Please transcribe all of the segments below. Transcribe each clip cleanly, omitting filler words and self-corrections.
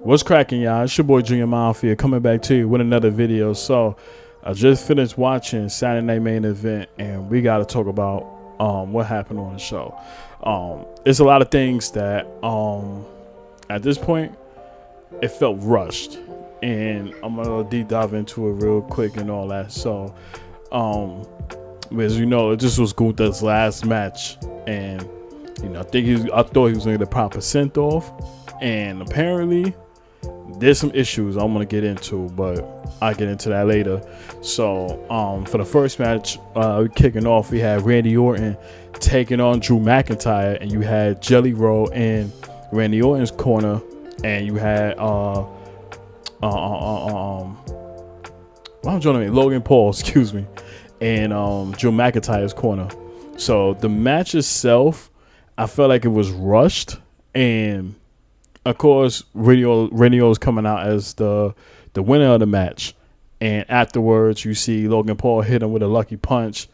What's cracking, y'all? It's your boy Junior Mafia coming back to you with another video. So I just finished watching Saturday Night Main Event, and we got to talk about what happened on the show. There's a lot of things that at this point it felt rushed, and I'm gonna deep dive into it real quick and all that. So as you know, this was Gunther's last match, and I thought he was gonna get a proper sent off, and apparently there's some issues I'm gonna get into, but I'll get into that later. So for the first match, kicking off, we had Randy Orton taking on Drew McIntyre, and you had Jelly Roll in Randy Orton's corner, and you had Logan Paul, excuse me, and Drew McIntyre's corner. So the match itself, I felt like it was rushed, and of course, Radio is coming out as the winner of the match. And afterwards, you see Logan Paul hit him with a lucky punch,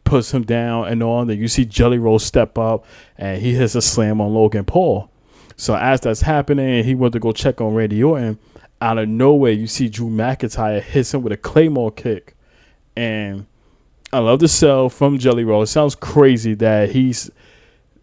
puts him down and on. Then you see Jelly Roll step up, and he hits a slam on Logan Paul. So as that's happening, he went to go check on Randy Orton. Out of nowhere, you see Drew McIntyre hits him with a Claymore kick. And I love the sell from Jelly Roll. It sounds crazy that he's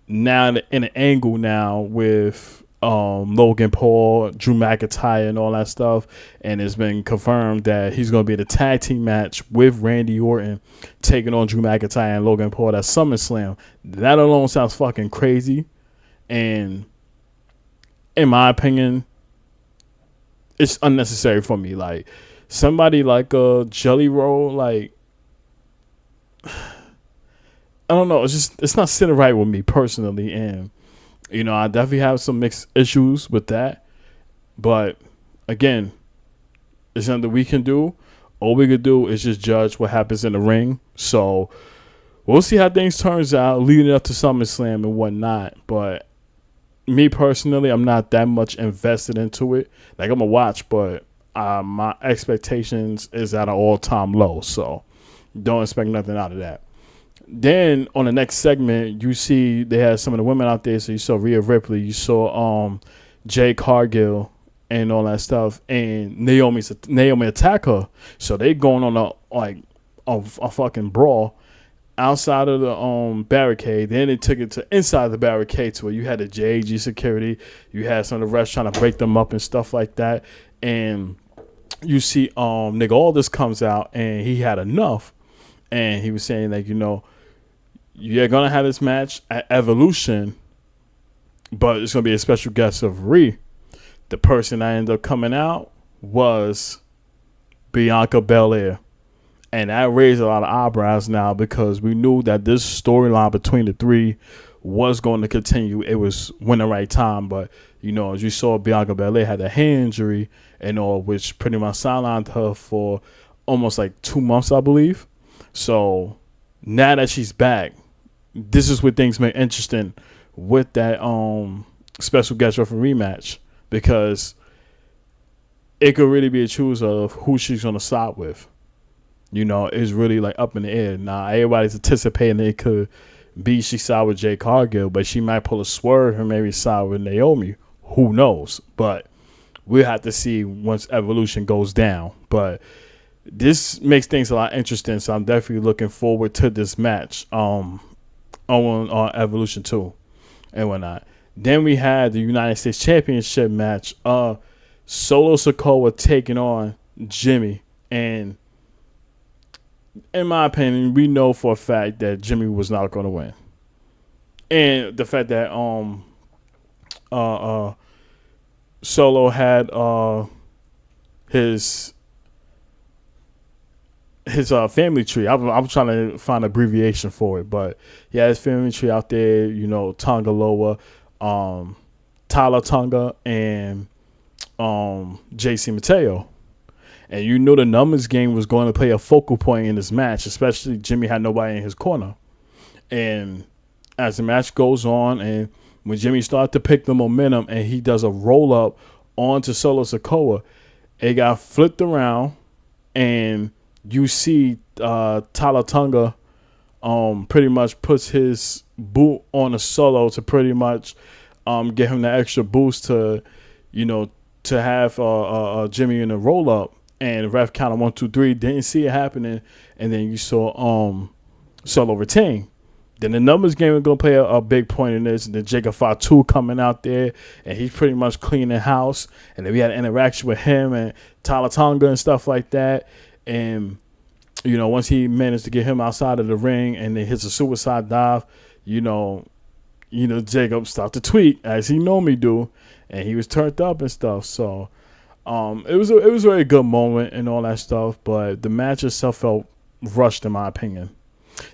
now in an angle now with Logan Paul, Drew McIntyre, and all that stuff, and it's been confirmed that he's going to be in a tag team match with Randy Orton taking on Drew McIntyre and Logan Paul at SummerSlam. That alone sounds fucking crazy, and in my opinion, it's unnecessary for me. Like somebody like a Jelly Roll, like I don't know, it's not sitting right with me personally, and I definitely have some mixed issues with that. But again, it's nothing we can do. All we can do is just judge what happens in the ring. So we'll see how things turns out leading up to SummerSlam and whatnot. But me personally, I'm not that much invested into it. Like, I'm going to watch, but my expectations is at an all-time low. So don't expect nothing out of that. Then on the next segment, you see they had some of the women out there. So you saw Rhea Ripley, you saw Jade Cargill and all that stuff, and Naomi attack her. So they going on a fucking brawl outside of the barricade. Then they took it to inside the barricade to where you had the JG security, you had some of the refs trying to break them up and stuff like that. And you see Nick Aldis comes out, and he had enough, and he was saying like, you're going to have this match at Evolution, but it's going to be a special guest referee. The person that ended up coming out was Bianca Belair. And that raised a lot of eyebrows now, because we knew that this storyline between the three was going to continue. It was when the right time. But, as you saw, Bianca Belair had a hand injury and all, which pretty much sidelined her for almost like 2 months, I believe. So now that she's back, this is what things make interesting with that special guest referee match, because it could really be a choose of who she's going to side with. It's really like up in the air. Now, everybody's anticipating it could be she side with Jade Cargill, but she might pull a swerve and maybe side with Naomi. Who knows? But we'll have to see once Evolution goes down. But this makes things a lot interesting, so I'm definitely looking forward to this match on Evolution 2 and whatnot. Then we had the United States Championship match. Solo Sikoa taking on Jimmy. And in my opinion, we know for a fact that Jimmy was not going to win. And the fact that Solo had his family tree. I'm trying to find an abbreviation for it, but yeah, his family tree out there. Tonga Loa, Tyler Tonga, and JC Mateo. And the numbers game was going to play a focal point in this match, especially Jimmy had nobody in his corner. And as the match goes on, and when Jimmy started to pick the momentum and he does a roll up onto Solo Sikoa, it got flipped around, and you see Tyler Tonga pretty much puts his boot on a Solo to pretty much get him the extra boost to to have Jimmy in a roll up, and the ref counted 1, 2, 3. Didn't see it happening, and then you saw Solo retain. Then the numbers game is gonna play a big point in this. And then Jacob Fatu coming out there, and he's pretty much cleaning house. And then we had an interaction with him and Tyler Tonga and stuff like that. And once he managed to get him outside of the ring, and then hits a suicide dive, Jacob started to tweet as he normally do, and he was turned up and stuff. So it was a very good moment and all that stuff. But the match itself felt rushed in my opinion.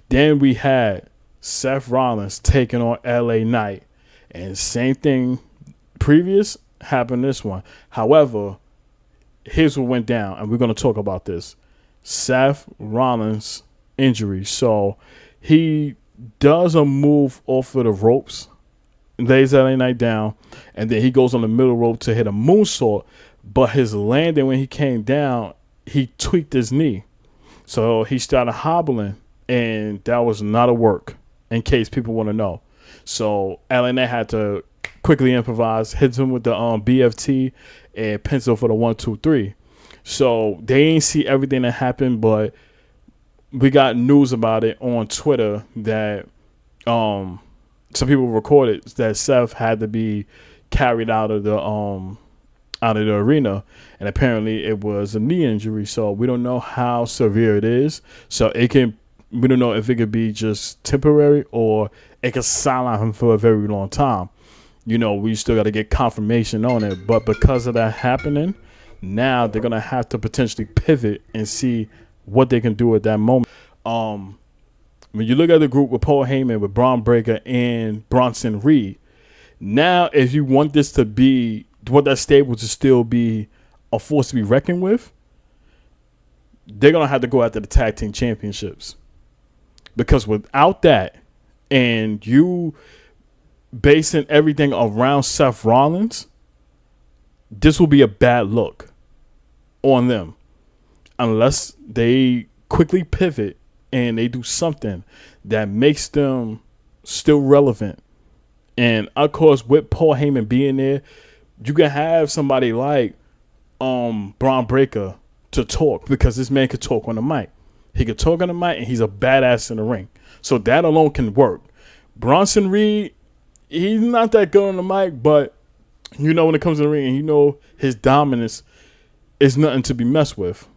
Then we had Seth Rollins taking on LA Knight, and same thing previous happened this one. However, here's what went down, and we're going to talk about this. Seth Rollins injury. So he does a move off of the ropes, lays LA Knight down, and then he goes on the middle rope to hit a moonsault, but his landing when he came down, he tweaked his knee. So he started hobbling, and that was not a work, in case people want to know. So LA Knight had to quickly improvise, hits him with the BFT and pencil for the 1, 2, 3. So they ain't see everything that happened, but we got news about it on Twitter that some people recorded that Seth had to be carried out of the arena, and apparently it was a knee injury. So we don't know how severe it is. So we don't know if it could be just temporary or it could silence him for a very long time. We still got to get confirmation on it. But because of that happening, now they're going to have to potentially pivot and see what they can do at that moment. When you look at the group with Paul Heyman, with Braun Breaker, and Bronson Reed, now if you want that stable to still be a force to be reckoned with, they're going to have to go after the tag team championships. Because without that, and you basing everything around Seth Rollins, this will be a bad look on them. Unless they quickly pivot and they do something that makes them still relevant. And of course, with Paul Heyman being there, you can have somebody like Braun Breaker to talk, because this man could talk on the mic. He could talk on the mic, and he's a badass in the ring. So that alone can work. Bronson Reed, he's not that good on the mic, but when it comes to the ring, and his dominance is nothing to be messed with.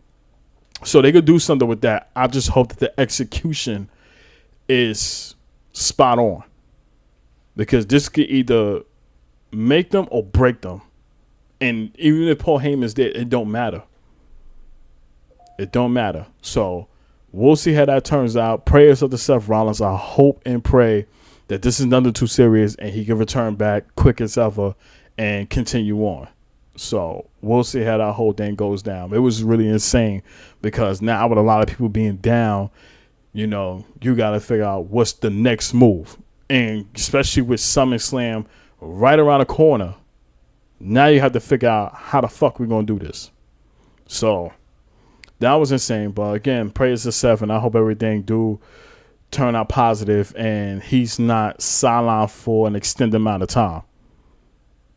So they could do something with that. I just hope that the execution is spot on, because this could either make them or break them. And even if Paul Heyman's there, it don't matter. It don't matter. So we'll see how that turns out. Prayers up to Seth Rollins. I hope and pray that this is nothing too serious and he can return back quick as ever and continue on. So we'll see how that whole thing goes down. It was really insane, because now with a lot of people being down, you got to figure out what's the next move. And especially with SummerSlam right around the corner, now you have to figure out how the fuck we're going to do this. So that was insane. But again, prayers to Seth, and I hope everything do turn out positive and he's not sidelined for an extended amount of time.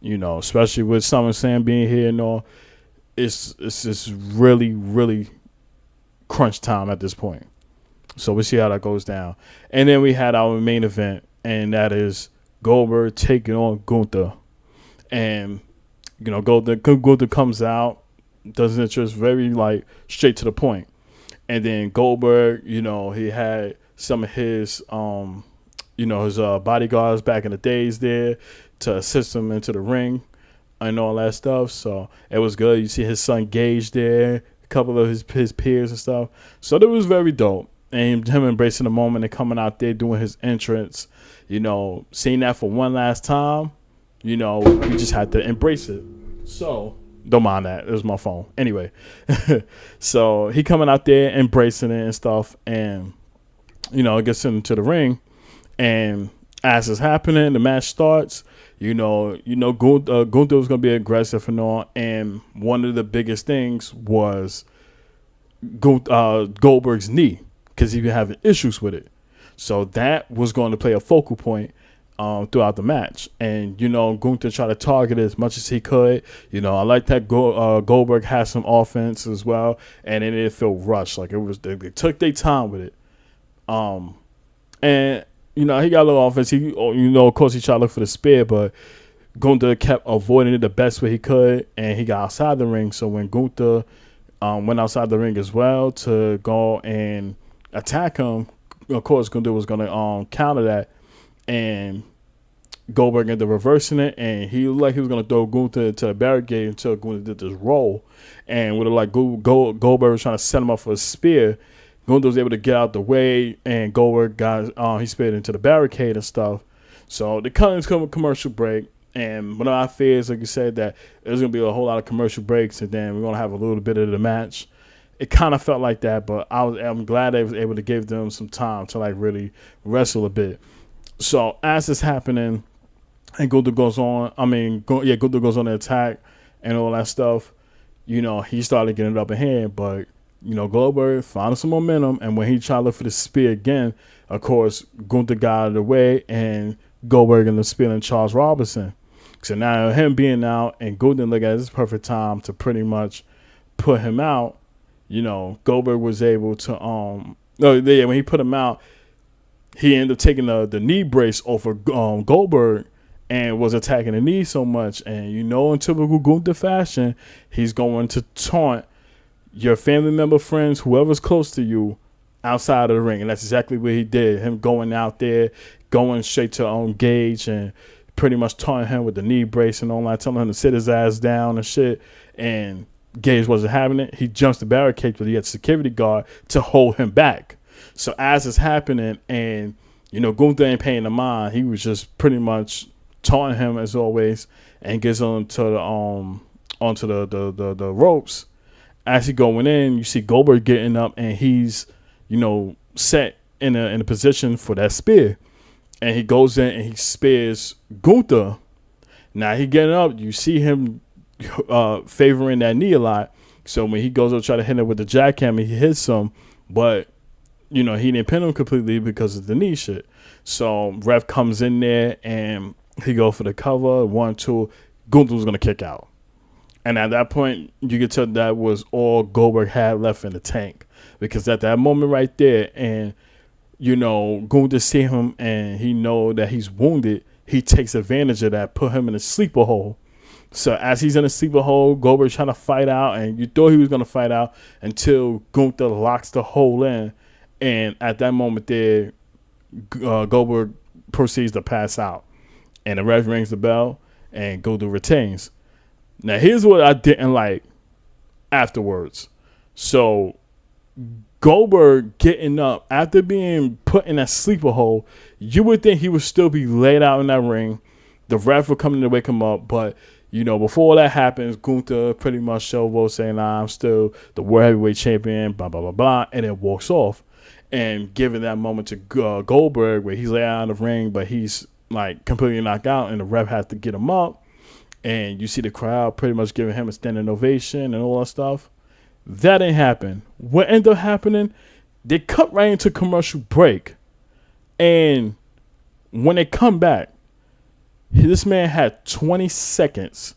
Especially with SummerSlam being here and all, it's just really, really crunch time at this point. So we'll see how that goes down. And then we had our main event, and that is Goldberg taking on Gunther. And, Gunther comes out, does it just very, straight to the point. And then Goldberg, he had some of his, his bodyguards back in the days there to assist him into the ring and all that stuff. So it was good. You see his son Gage there, a couple of his peers and stuff. So that was very dope. And him embracing the moment and coming out there doing his entrance, seeing that for one last time, we just had to embrace it. So don't mind that. It was my phone. Anyway, so he coming out there embracing it and stuff, and it gets into the ring, and as it's happening, the match starts. Gunther was gonna be aggressive and all, and one of the biggest things was Goldberg's knee, because he been having issues with it. So that was going to play a focal point throughout the match. And, Gunther tried to target it as much as he could. I like that Goldberg had some offense as well, and it didn't feel rushed. Like, they took their time with it. And, he got a little offense. Of course, he tried to look for the spear, but Gunther kept avoiding it the best way he could, and he got outside the ring. So when Gunther went outside the ring as well to go and attack him, of course, Gunther was going to counter that, and Goldberg ended up reversing it, and he looked like he was going to throw Gunther to the barricade until Gunther did this roll. And with like Goldberg was trying to set him up for a spear, Gunther was able to get out the way, and Goldberg got he speared into the barricade and stuff. So the commercial break, and one of our fears, like you said, that there's going to be a whole lot of commercial breaks, and then we're going to have a little bit of the match. It kind of felt like that, but I'm glad they was able to give them some time to like really wrestle a bit. So as it's happening, and Gunther goes on, Gunther goes on the attack and all that stuff, he started getting it up in hand, but Goldberg found some momentum, and when he tried to look for the spear again, of course, Gunther got out of the way, and Goldberg ended up spearing Charles Robinson. So now him being out, and Gunther look at this perfect time to pretty much put him out. Goldberg was able to when he put him out, he ended up taking the knee brace over Goldberg and was attacking the knee so much. And in typical Gunther fashion, he's going to taunt your family member, friends, whoever's close to you outside of the ring. And that's exactly what he did. Him going out there, going straight to Gage and pretty much taunting him with the knee brace and all that, telling him to sit his ass down and shit. And Gage wasn't having it. He jumps the barricade, but he had a security guard to hold him back. So as it's happening, and Gunther ain't paying the mind, he was just pretty much taunting him as always, and gets onto the ropes. As he going in, you see Goldberg getting up, and he's set in a position for that spear, and he goes in and he spears Gunther. Now he getting up, you see him favoring that knee a lot. So when he goes up to try to hit him with the jackhammer, he hits him, but he didn't pin him completely because of the knee shit. So ref comes in there and he go for the cover, 1-2. Gunther was gonna kick out, and at that point you could tell that was all Goldberg had left in the tank, because at that moment right there, and Gunther see him and he know that he's wounded, he takes advantage of that, put him in a sleeper hole. So as he's in a sleeper hole, Goldberg's trying to fight out, and you thought he was going to fight out until Gunther locks the hole in. And at that moment there, Goldberg proceeds to pass out. And the ref rings the bell, and Gunther retains. Now, here's what I didn't like afterwards. So Goldberg getting up after being put in that sleeper hole, you would think he would still be laid out in that ring. The ref would come in to wake him up, but before that happens, Gunther pretty much showboats saying, I'm still the World Heavyweight Champion, blah, blah, blah, blah, and then walks off. And giving that moment to Goldberg where he's laid out in the ring, but he's like completely knocked out, and the ref has to get him up. And you see the crowd pretty much giving him a standing ovation and all that stuff. That didn't happen. What ended up happening, they cut right into commercial break. And when they come back, this man had 20 seconds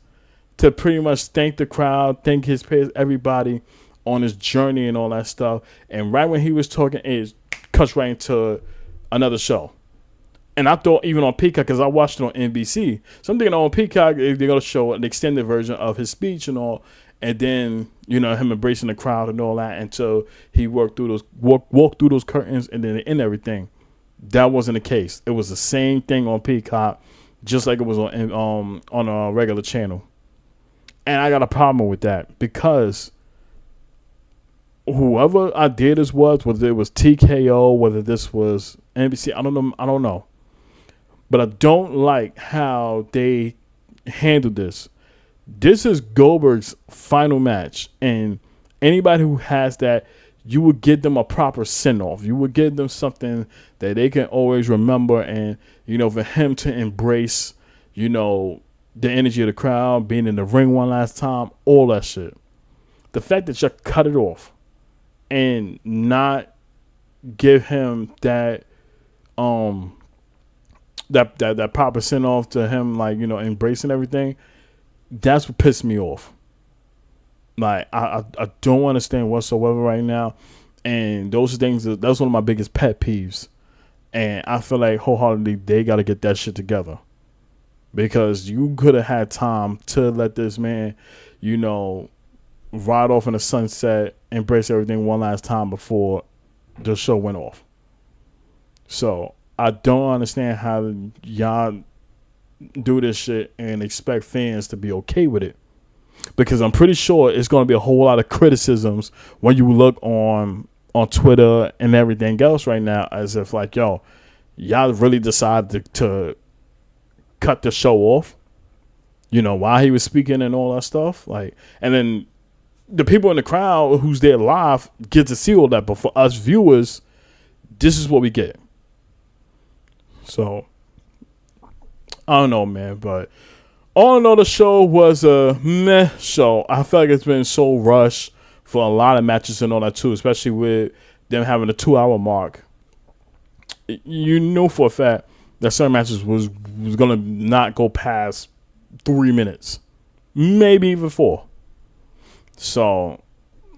to pretty much thank the crowd, thank his peers, everybody on his journey and all that stuff. And right when he was talking, it cuts right into another show. And I thought even on Peacock, because I watched it on NBC, so I'm thinking on Peacock, they're going to show an extended version of his speech and all. And then, him embracing the crowd and all that until he walked through those curtains and then end everything. That wasn't the case. It was the same thing on Peacock, just like it was on a regular channel. And I got a problem with that, because whoever idea this was, whether it was TKO, whether this was NBC, I don't know. But I don't like how they handled this. This is Goldberg's final match, and anybody who has that, you would give them a proper send-off. You would give them something that they can always remember, and, for him to embrace, the energy of the crowd, being in the ring one last time, all that shit. The fact that you cut it off and not give him that that proper send off to him, like, you know, embracing everything. That's what pissed me off. Like, I don't understand whatsoever right now, and those things, that's one of my biggest pet peeves, and I feel like wholeheartedly they got to get that shit together, because you could have had time to let this man, you know, ride off in the sunset, embrace everything one last time before the show went off. So I don't understand how y'all do this shit and expect fans to be okay with it, because I'm pretty sure it's going to be a whole lot of criticisms when you look on Twitter and everything else right now, as if like, yo, y'all really decided to cut the show off, you know, while he was speaking and all that stuff. Like, and then the people in the crowd who's there live get to see all that, but for us viewers, this is what we get. So I don't know, man, but all in all, the show was a meh show. I feel like it's been so rushed for a lot of matches and all that too, especially with them having a 2-hour mark. You know for a fact that certain matches was gonna not go past 3 minutes, maybe even 4. So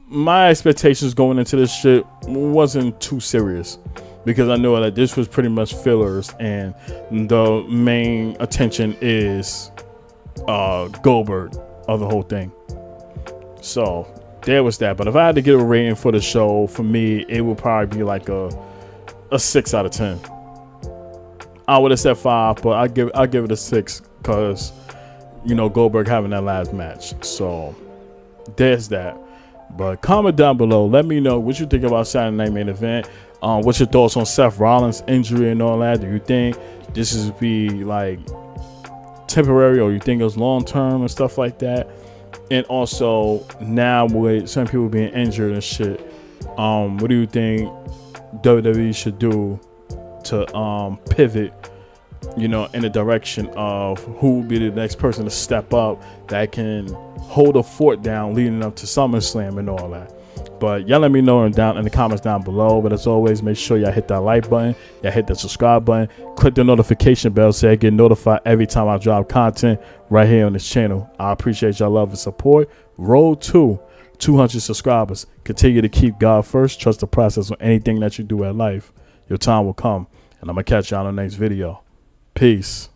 my expectations going into this shit wasn't too serious, because I know that this was pretty much fillers, and the main attention is Goldberg of the whole thing. So there was that. But if I had to give a rating for the show, for me, it would probably be like a 6 out of 10. I would have said 5, but I'll give it a 6, because, you know, Goldberg having that last match. So there's that. But comment down below. Let me know what you think about Saturday Night Main Event. What's your thoughts on Seth Rollins' injury and all that? Do you think this is be like temporary, or you think it was long term and stuff like that? And also, now with some people being injured and shit, what do you think WWE should do to pivot, you know, in the direction of who would be the next person to step up that can hold a fort down leading up to SummerSlam and all that? But y'all let me know in the comments down below. But as always, make sure y'all hit that like button, y'all hit that subscribe button, click the notification bell so I get notified every time I drop content right here on this channel. I appreciate y'all love and support. Road to 200 subscribers. Continue to keep God first. Trust the process on anything that you do in life. Your time will come, and I'm gonna catch y'all in the next video. Peace.